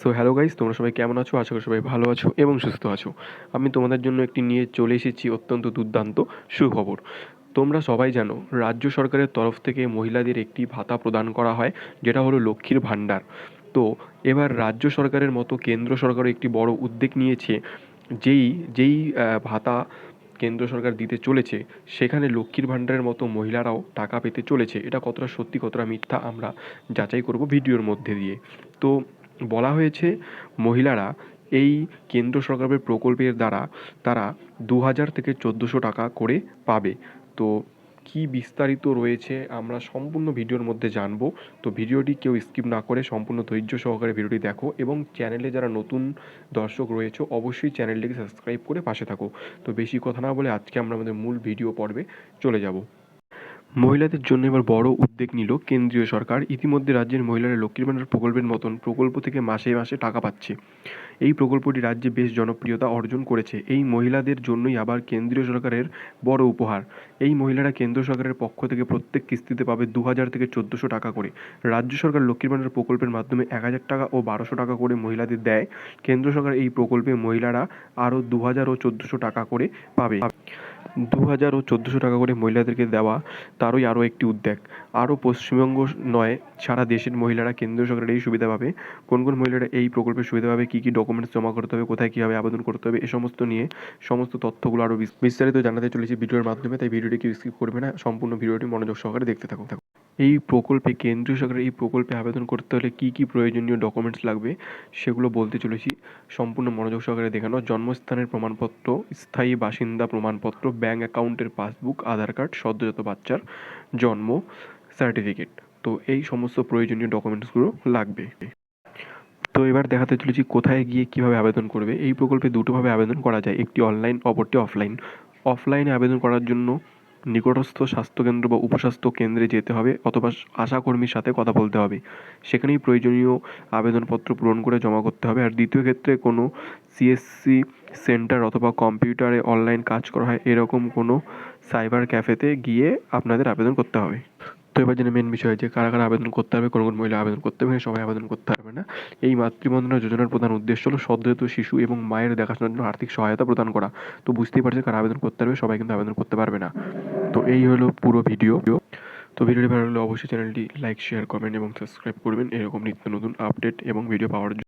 So hello guys, তোমরা সবাই কেমন আছো? আশা করি সবাই ভালো আছো এবং সুস্থ আছো। আমি তোমাদের জন্য একটি নিয়ে চলে এসেছি অত্যন্ত দুর্দান্ত সুখবর। তোমরা সবাই জানো, রাজ্য সরকারের তরফ থেকে মহিলাদের একটি ভাতা প্রদান করা হয়, যেটা হলো লক্ষ্মীর ভাণ্ডার। তো এবার রাজ্য সরকারের মতো কেন্দ্র সরকারও একটি বড় উদ্যোগ নিয়েছে। যেই যেই ভাতা কেন্দ্র সরকার দিতে চলেছে, সেখানে লক্ষ্মীর ভাণ্ডারের মতো মহিলারাও টাকা পেতে চলেছে। এটা কতটা সত্যি কতটা মিথ্যা আমরা যাচাই করব ভিডিওর মধ্যে দিয়ে। তো বলা হয়েছে, মহিলারা এই কেন্দ্র সরকারের প্রকল্পের দ্বারা তারা 2000 থেকে 1400 টাকা করে পাবে। তো কি বিস্তারিত রয়েছে আমরা সম্পূর্ণ ভিডিওর মধ্যে জানবো। তো ভিডিওটি কেউ স্কিপ না করে সম্পূর্ণ ধৈর্য সহকারে ভিডিওটি দেখো, এবং চ্যানেলে যারা নতুন দর্শক রয়েছে অবশ্যই চ্যানেলটিকে সাবস্ক্রাইব করে পাশে থাকো। তো বেশি কথা না বলে আজকে আমরা আমাদের মূল ভিডিও পর্বে চলে যাব। মহিলাদের জন্য এবার বড় উদ্যোগ নিল কেন্দ্রীয় সরকার। ইতিমধ্যে রাজ্যের মহিলারা লক্ষ্মীর ভাণ্ডার প্রকল্পের মতন প্রকল্প থেকে মাসে মাসে টাকা পাচ্ছে। এই প্রকল্পটি রাজ্যে বেশ জনপ্রিয়তা অর্জন করেছে। এই মহিলাদের জন্যই আবার কেন্দ্রীয় সরকারের বড় উপহার। এই মহিলারা কেন্দ্র সরকারের পক্ষ থেকে প্রত্যেক কিস্তিতে পাবে 2000 থেকে 1400 টাকা করে। রাজ্য সরকার লক্ষ্মীর ভাণ্ডার প্রকল্পের মাধ্যমে 1000 টাকা ও 1200 টাকা করে মহিলাদের দেয়। কেন্দ্র সরকার এই প্রকল্পে মহিলারা আরও 2000 ও 1400 টাকা করে পাবে। 2000 ও 1400 টাকা করে মহিলাদেরকে দেওয়া তারই আরও একটি উদ্যোগ। আরও পশ্চিমবঙ্গ নয়, সারা দেশের মহিলারা কেন্দ্রীয় সরকারের এই সুবিধা পাবে। কোন কোন মহিলারা এই প্রকল্পের সুবিধা পাবে, কী কী ডকুমেন্টস জমা করতে হবে, কোথায় কীভাবে আবেদন করতে হবে, এ সমস্ত নিয়ে সমস্ত তথ্যগুলো আরও বিস্তারিত জানাতে চলেছি ভিডিওর মাধ্যমে। তাই ভিডিওটি কেউ স্কিপ করবে না, সম্পূর্ণ ভিডিওটি মনোযোগ সহকারে দেখতে থাকো। এই প্রকল্পে কেন্দ্রীয় সরকারের এই প্রকল্পে আবেদন করতে হলে কী কী প্রয়োজনীয় ডকুমেন্টস লাগবে সেগুলো বলতে চলেছি। সম্পূর্ণ মনোযোগ সহকারে দেখানো: জন্মস্থানের প্রমাণপত্র, স্থায়ী বাসিন্দা প্রমাণপত্র, ব্যাঙ্ক অ্যাকাউন্টের পাসবুক, আধার কার্ড, সদ্যজাত বাচ্চার জন্ম সার্টিফিকেট। তো এই সমস্ত প্রয়োজনীয় ডকুমেন্টসগুলো লাগবে। তো এবার দেখাতে চলেছি কোথায় গিয়ে কীভাবে আবেদন করবে। এই প্রকল্পে দুটোভাবে আবেদন করা যায়, একটি অনলাইন, অপরটি অফলাইন। অফলাইনে আবেদন করার জন্য নিকটস্থ স্বাস্থ্যকেন্দ্র বা উপস্বাস্থ্য কেন্দ্রে যেতে হবে, অথবা আশাকর্মীর সাথে কথা বলতে হবে। সেখানেই প্রয়োজনীয় আবেদনপত্র পূরণ করে জমা করতে হবে। আর দ্বিতীয় ক্ষেত্রে কোনো সিএসসি সেন্টার অথবা কম্পিউটারে অনলাইন কাজ করা হয় এরকম কোনো সাইবার ক্যাফেতে গিয়ে আপনাদের আবেদন করতে হবে। তো এবার যেটা মেন বিষয়, যে কারা কারা আবেদন করতে হবে, কোন কোন মহিলা আবেদন করতে হবে। সবাই আবেদন করতে পারবে না। এই মাতৃবন্দনা যোজনার প্রধান উদ্দেশ্য হলো সদ্যোজাত শিশু এবং মায়ের দেখাশোনার জন্য আর্থিক সহায়তা প্রদান করা। তো বুঝতেই পারছেন কারা আবেদন করতে পারবে, সবাই কিন্তু আবেদন করতে পারবে না। তো এই হলো পুরো ভিডিও। তো ভিডিওটি ভালো লাগলে অবশ্যই চ্যানেলটি লাইক, শেয়ার, কমেন্ট এবং সাবস্ক্রাইব করবেন এরকম নিত্য নতুন আপডেট এবং ভিডিও পাওয়ার জন্য।